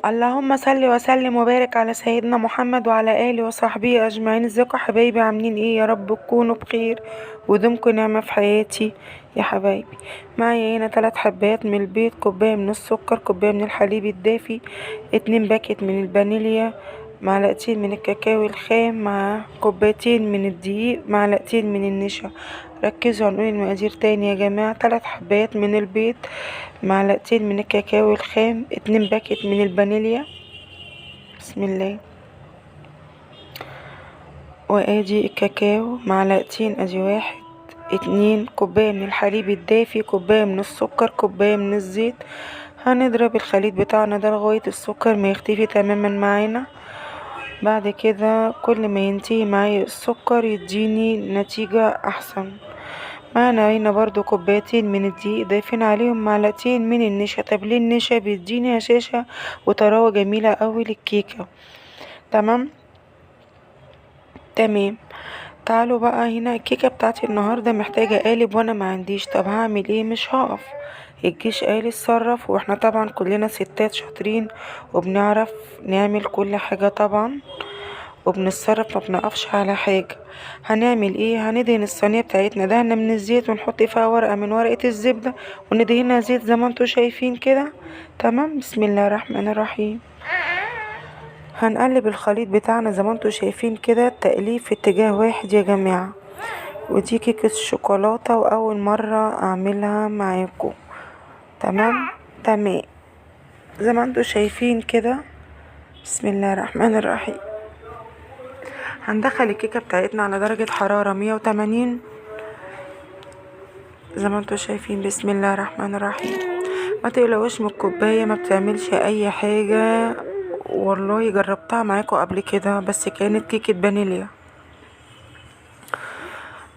اللهم صل وسلم وبارك على سيدنا محمد وعلى آله وصحبه أجمعين. ازيكم يا حبايبي؟ عاملين ايه؟ يا رب تكونوا بخير ودومكم نعمة في حياتي يا حبايبي. معايا هنا 3 حبات من البيض، كوباية من السكر، كوباية من الحليب الدافي، 2 باكت من الفانيليا، معلقتين من الكاكاو الخام، مع كوبايتين من الدقيق، معلقتين من النشا. ركزوا هنقول المقادير تاني يا جماعة. 3 حبات من البيض، معلقتين من الكاكاو الخام، 2 باكت من الفانيليا. بسم الله. وادي الكاكاو معلقتين، ادي 1 2 كوباية من الحليب الدافي، كوباية من السكر، كوباية من الزيت. هنضرب الخليط بتاعنا ده لغاية السكر ما يختفي تماما معانا. بعد كده كل ما ينتهي معايا السكر يديني نتيجة احسن. معانا هنا برضو كوبايتين من الدقيق، ضايفين عليهم معلقتين من النشا. طب ليه النشا؟ بيديني هشاشة وطراوة جميلة قوي للكيكة. تمام. تعالوا بقى هنا، الكيكة بتاعتي النهاردة محتاجة قالب وانا ما عنديش. طب هعمل ايه؟ مش هقف الجيش قال اتصرف. واحنا طبعا كلنا ستات شاطرين وبنعرف نعمل كل حاجة طبعا، وبنتصرف ما بنقفش على حاجة. هنعمل ايه؟ هندهن الصينية بتاعتنا دهنة من الزيت، ونحط فيها ورقة من ورقة الزبدة، وندهنها زيت زي ما انتوا شايفين كده. تمام. بسم الله الرحمن الرحيم. هنقلب الخليط بتاعنا زي ما انتوا شايفين كده، التقليب في اتجاه واحد يا جماعة. ودي كيكة الشوكولاتة واول مرة اعملها معاكم. تمام زي ما انتوا شايفين كده. بسم الله الرحمن الرحيم. هندخل الكيكة بتاعتنا على درجة حرارة 180 زي ما انتوا شايفين. بسم الله الرحمن الرحيم. ما تقلقوش من الكوباية، ما بتعملش اي حاجة، والله جربتها معاكم قبل كده بس كانت كيكة فانيليا.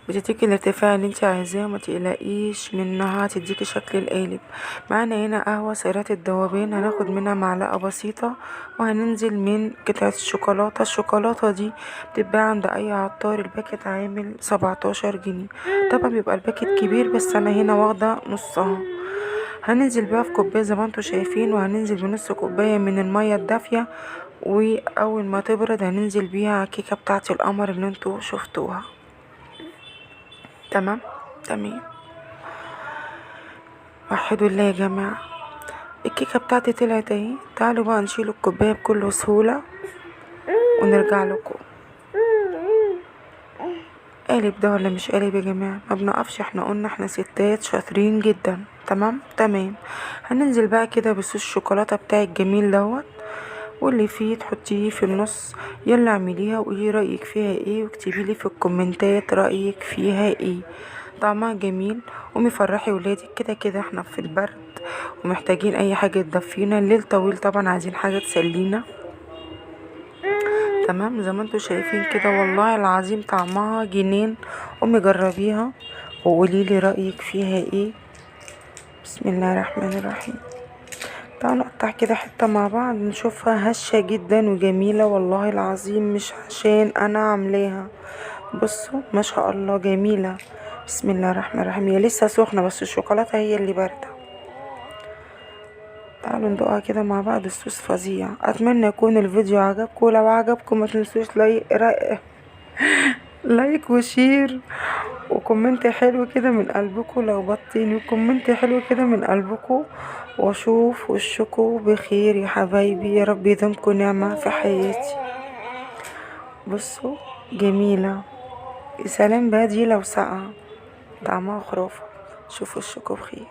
بتديكي الارتفاع اللي انت عايزاه، ما تقلقيش منها، هتديكي شكل القالب. معانا هنا قهوة سريعة الذوبان، هناخد منها معلقة بسيطة، وهننزل من قطعة الشوكولاتة. الشوكولاتة دي بتتباع عند اي عطار، الباكت عامل 17 جنيه. طبعا بيبقى الباكت كبير بس انا هنا واخدة نصها. هننزل بيها في كوباية زي ما انتوا شايفين، وهننزل بنص كوباية من المية الدافية، واول ما تبرد هننزل بيها على الكيكة بتاعة القمر اللي انتوا شفتوها. تمام. وحدوا الله يا جماعة، الكيكة بتاعتي طلعت اهي. تعالوا بقى نشيل الكوباية بكل سهولة ونرجع لكم. قالب ده ولا مش قالب يا جماعة؟ ما بنقفش، احنا قلنا احنا ستات شاطرين جدا. تمام. هننزل بقى كده بصوص الشوكولاتة بتاعي الجميل دوت، واللي فيه تحطيه في النص. يلا اعمليها وقولي رأيك فيها ايه، واكتبيلي في الكومنتات رأيك فيها ايه. طعمها جميل. قومي فرحي ولادك، كده كده احنا في البرد ومحتاجين اي حاجة تدفينا، الليل طويل طبعا، عايزين حاجة تسلينا. تمام زي ما انتوا شايفين كده، والله العظيم طعمها جنين. قومي جربيها وقوليلي رأيك فيها ايه. بسم الله الرحمن الرحيم. تعالوا نقطع كده حتة مع بعض نشوفها هشة جدا وجميلة، والله العظيم مش عشان انا عاملاها. بصوا ما شاء الله جميلة. بسم الله الرحمن الرحيم. هي لسه سخنة بس الشوكولاتة هي اللي باردة. تعالوا ندوقها كده مع بعض، الصوص فظيع. اتمنى يكون الفيديو عجبكم، ولو عجبكم ما تنسوش لايك وشير وكومنت حلو كده من قلبكم، لو بطيني وكومنت حلو كده من قلبكم، واشوف وشكم بخير يا حبايبي. يا رب يديمكم نعمة في حياتي. بصوا جميلة. سلام بقى دي لو ساقعة، طعمها خرافة. شوفوا وشكم بخير.